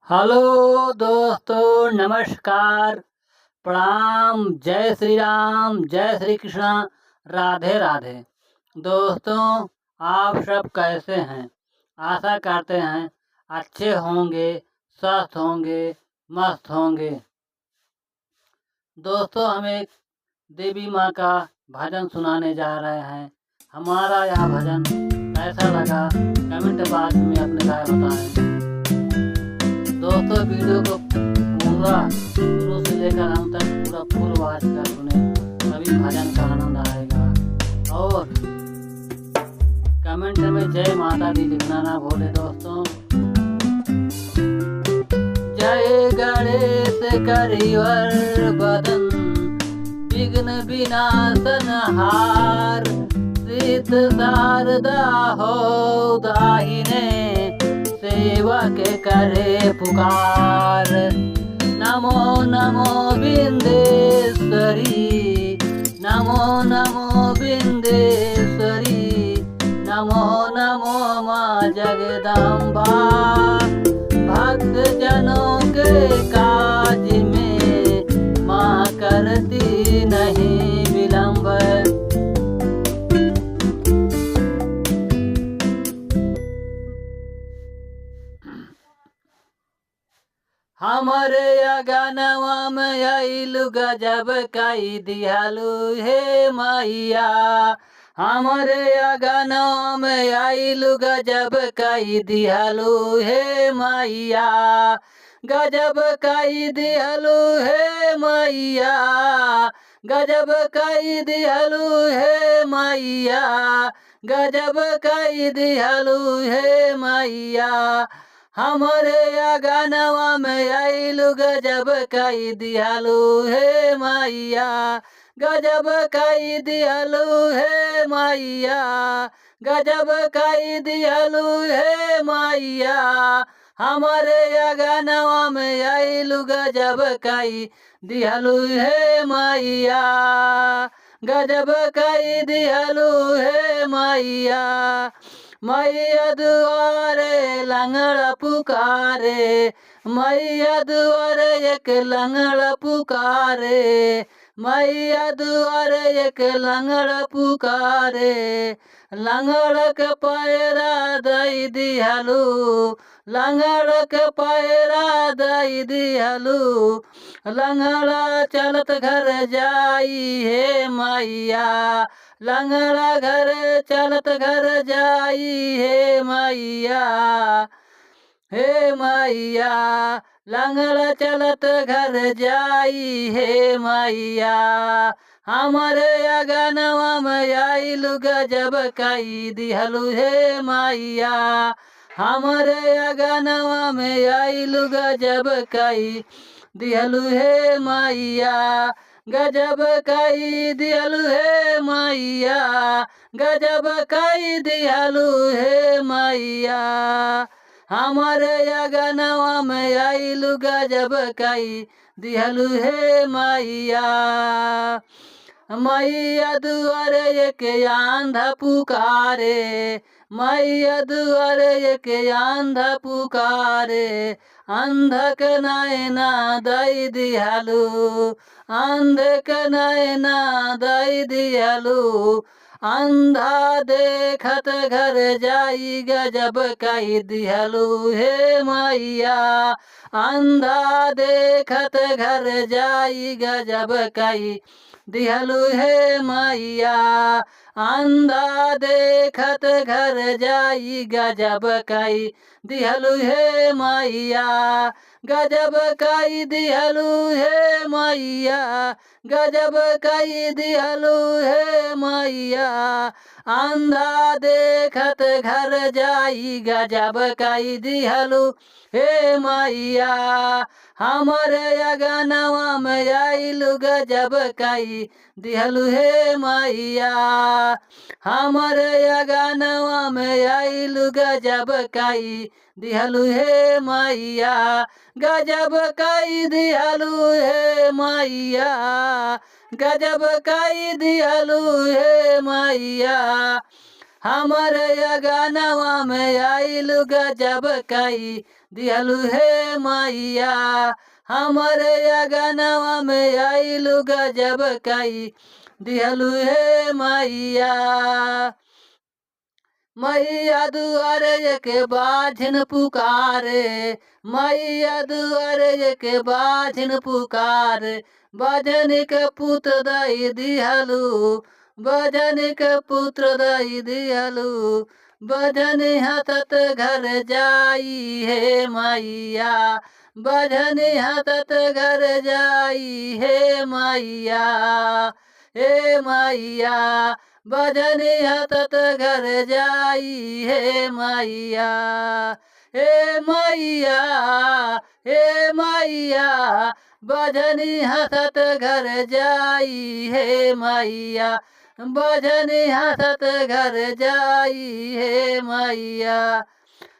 Hello दोस्तों, नमस्कार, प्रणाम, जय श्री राम, जय श्री कृष्णा, राधे राधे। दोस्तों, आप सब कैसे हैं? आशा करते हैं अच्छे होंगे, स्वस्थ होंगे, मस्त होंगे। दोस्तों, हम एक देवी माँ का भजन सुनाने जा रहे हैं। हमारा यह भजन कैसा लगा कमेंट बॉक्स में अपनी राय बताएं। दोस्तों, वीडियो को पूरा शुरू से लेकर अंत तक पूरा फुल वॉच कर सुने, तभी भजन का आनंद आएगा। और कमेंट में जय माता दी लिखना ना भूले दोस्तों। जय गणेश करिवर बदन, विघ्न विनाशन हार, सिद्ध शारदा हो दाहिने, सेवक करे पुकार। नमो नमो विंदेश्वरी, नमो नमो विंदेश्वरी, नमो नमो माँ जगदम्बा। भक्त जनों के काज में माँ करती नहीं विलंब। हमरे अगनवा में आइलु गजब कई दियालु हे मैया। हमरे अगनवा में आइलु गजब कई दियालु हे मैया। गजब कई दियालु हे मैया, गजब कई दियालु हे मैया, गजब कई दियालु हे मैया। हमरे अगनवा में आइलु गजब कई दियालु हे मैया, गजब कई दियालु हे मैया, गजब कई दियालु हे मैया। हमरे अगनवा में आइलु गजब कई दियालु हे मैया, गजब कई दियालु हे मैया। मैया दुआरे लंगड़ा पुकारे, मैया दुआरे एक लंगड़ा पुकारे, मैया दुआरे एक लंगड़ा पुकारे। लंगड़ के पैरा दई दियालु, लंगड़ के पैरा दई दियालु। लंगड़ा चलत घर जाई हे मैया, लंगड़ा घर चलत घर जाई हे मैया, हे मैया। लंगड़ा चलत घर जाई हे मैया। हमरे अगनवा में आइलु गजब कई दियालु हे मैया। हमरे अगनवा में आइलु गजब कई दियालु हे मैया, गजब कई दियालु हे मैया, गजब कई दियालु हे मैया। हमरे अगनवा में आइलु गजब कई दियालु हे मैया। मैया दुआरे एक आंधा पुकारे, मैया दुआरे एक आंधा पुकारे। अंधक नैना दई दियालु, अंधक नैना दई दियालु। अंधा देखत घर जाई गजब कई दियालु हे मैया। अंधा देखत घर जाई गजब कई दियालु हे मैया। अंधा देखत घर जाई गजब कई दियालु हे मैया, गजब कई दियालु हे मैया, गजब कई दियालु हे मैया। अंधा देखत घर जाई गजब कई दियालु हे मैया। हमरे अगनवा में आइलु गजब कई दियालु हे मैया। हमरे अगनवा में आइलु गजब कई दियालु हे मैया, गजब कई दियालु हे मैया, गजब कई दियालु हे मैया। हमारे या गानवा में आइलु गजब कई दिहलु हे मैया। हमारे या गानवा में आइलु गजब कई दिहलु हे मैया। मैया दुआरे एक बाझिन पुकारे, मैया दुआरे एक बाझिन पुकारे, बाझन के पुत्र दई दिहलु, बाझन के पुत्र दई दिहलु, बाझन हाथत घर जाई हे मैया, बाझन हाथत घर जाई हे मैया, हे मैया, बाझन हाथत घर जाई हे मैया, हे मैया, हे मैया, बाझन हाथत घर जाई हे मैया, बाझन हाथत घर जाई हे मैया।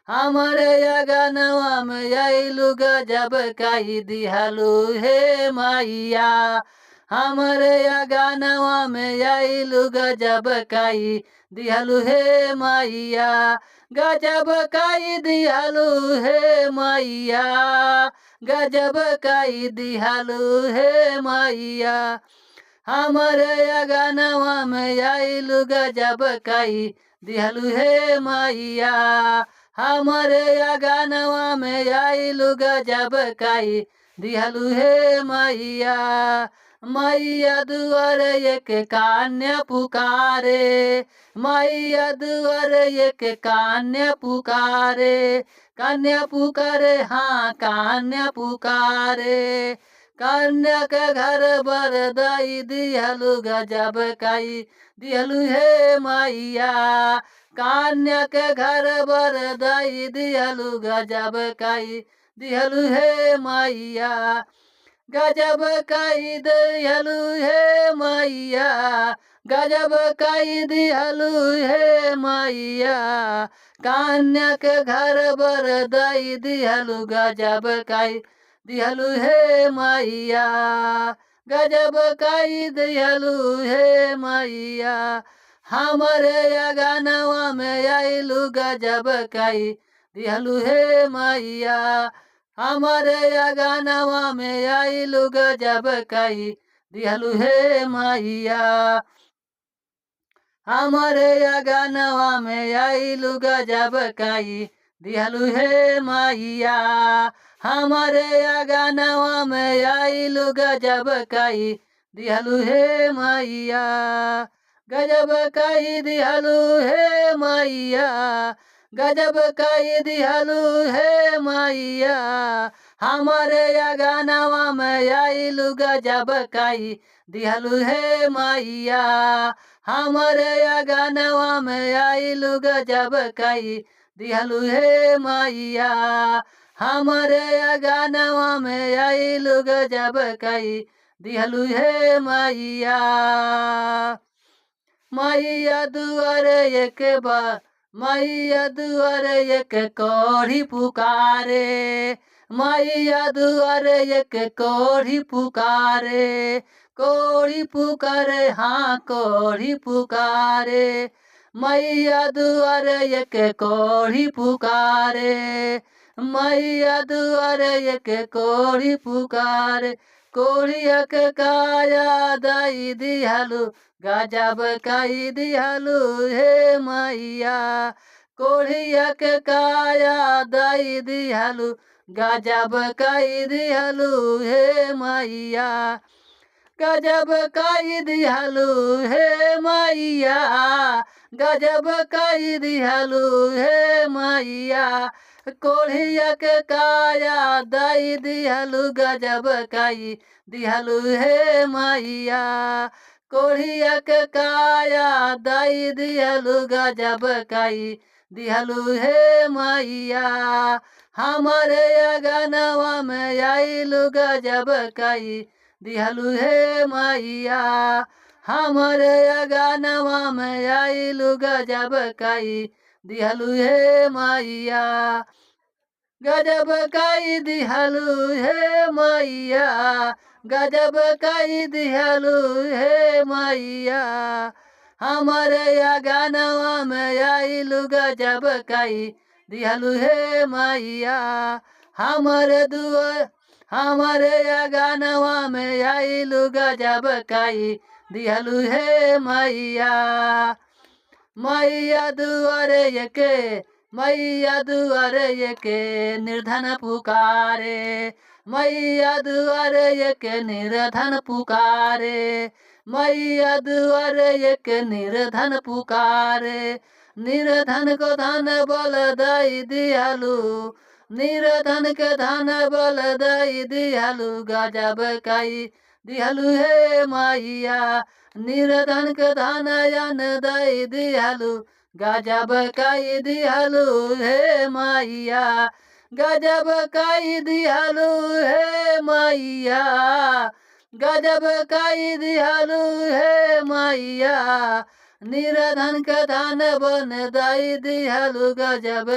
हमारे अगनवा में आइलु गजब कई दिहलु हे मैया। हमारे अगनवा में आइलु गजब कई दिहलु हे मैया, गजब कई दिहलु हे मैया, गजब कई दिहलु हे मैया। हमारे अगनवा में आइलु गजब कई दिहलु हे मैया। हमारे अगनवा में आइलु गजब कई दिहलु हे मैया। मैया दुआर एक कान्या पुकारे, मैया दुआर एक कान्या पुकारे, कन्या पुकारे हाँ कन्या पुकारे, कन्या के घर बर दई दिहलु गजब कई दिहलु हे मैया। कन्या के घर बर दई दिहलु गजब कई दिहलु हे मैया, गजब कई दिहलु हे मैया, गजब कई दिहलु हे मैया। कन्या के घर बर दई दिहलु गजब कई दिहलु हे मैया, गजब कई दिहलु हे मैया। हमारे अगनवा में आइलु गजब कई दिहलु हे मैया। हमारे अगनवा में आइलु गजब कई दिहलु हे मैया। हमारे अगनवा में आइलु गजब कई दिहलु हे मैया। हमारे अगनवा में आइलु गजब कई दिहलु हे मैया, गजब कई दिहलु हे मैया, गजब कई दिहलु हे मैया। हमारे अगनवा में आइलु गजब कई दिहलु हे मैया। हमारे अगनवा में आइलु गजब कई दिहलु हे मैया। हमारे अगनवा में आइलु गजब कई दिहलु हे मैया। मैया दुआरे एक बार, मैया दुआरे एक कोढ़ी पुकारे, मैया दुआरे एक कोढ़ी पुकारे, कोढ़ी पुकारे हाँ कोढ़ी पुकारे, मैया दुआरे एक कोढ़ी पुकारे, मैया दुआरे एक कोढ़ी पुकारे, कोढ़िया के काया दई दिहलु गजब कई दिहलु हे मैया। कोढ़िया के काया दई दिहलु गजब कई दिहलु हे मैया, गजब कई दिहलु हे मैया, गजब कई दिहलु हे मैया। कोढ़िया के काया दई दिहलु गजब कई दिहलु हे मैया, कोढ़िया के काया दई दिहलु गजब कई दिहलु हे मैया। हमारे अगनवा में आइलु गजब कई दिहलु हे मैया। हमारे अगनवा में आइलु गजब कई दिहलु हे मैया, गजब कई दिहलु हे मैया, गजब कई दिहलु हे मैया। हमारे या गानवा में आइलु गजब काई दिहलु हे मैया। हमारे दुआर हमारे या गानवा में आइलु गजब काई दिहलु हे मैया। मैया दुआरे यके मैया दुआरे यके निर्धन पुकारे। मैया दुआरे यके निर्धन पुकारे। मैया दुआरे यके निर्धन पुकारे। निर्धन को धन बल दई दिहलु। निर्धन के धन बल दई दिहलु गजब काई दिहलु हे मैया। निर्धन के धन यन दई दिहलु गजब काई दिहलु हे मैया। गजब काई दिहलु हे मैया। गजब काई दिहलु हे मैया। निर्धन के धन बन दई दिहलु गजब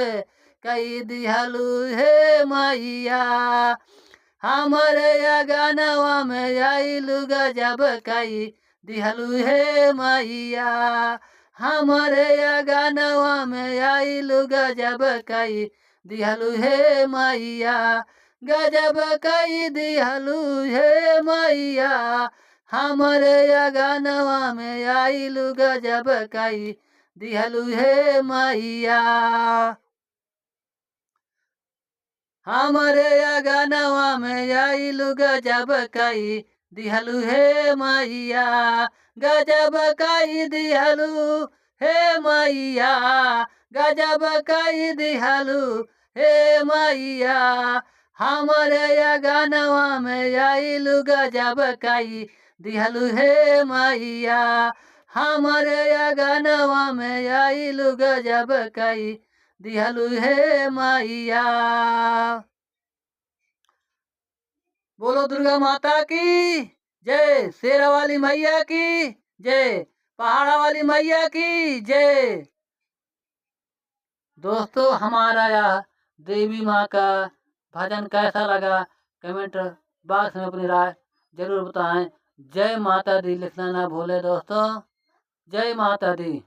काई दिहलु हे मैया। हमारे या गानवा में आइलु गजब काई दिहलु हे मैया। हमारे या गानवा में आइलु गजब काई दिहलु हे मैया। गजब काई दिहलु हे मैया। हमारे या गानवा में आइलु गजब काई दिहलु हे मैया। हमारे या गानवा में आइलु गजब काई दिहलु हे मैया। गजब काई दिहलु हे मैया। गजब काई दिहलु हे मैया। हमारे या गानवा में आइलु गजब काई दिहलु हे मैया। हमारे या गानवा में आइलु गजब काई दिहलु हे मैया। बोलो दुर्गा माता की जय। शेरा वाली मैया की जय। पहाड़ा वाली मैया की जय। दोस्तों हमारा यह देवी माँ का भजन कैसा लगा कमेंट बॉक्स में अपनी राय जरूर बताएं। जय माता दी लिखना ना भूले दोस्तों। जय माता दी।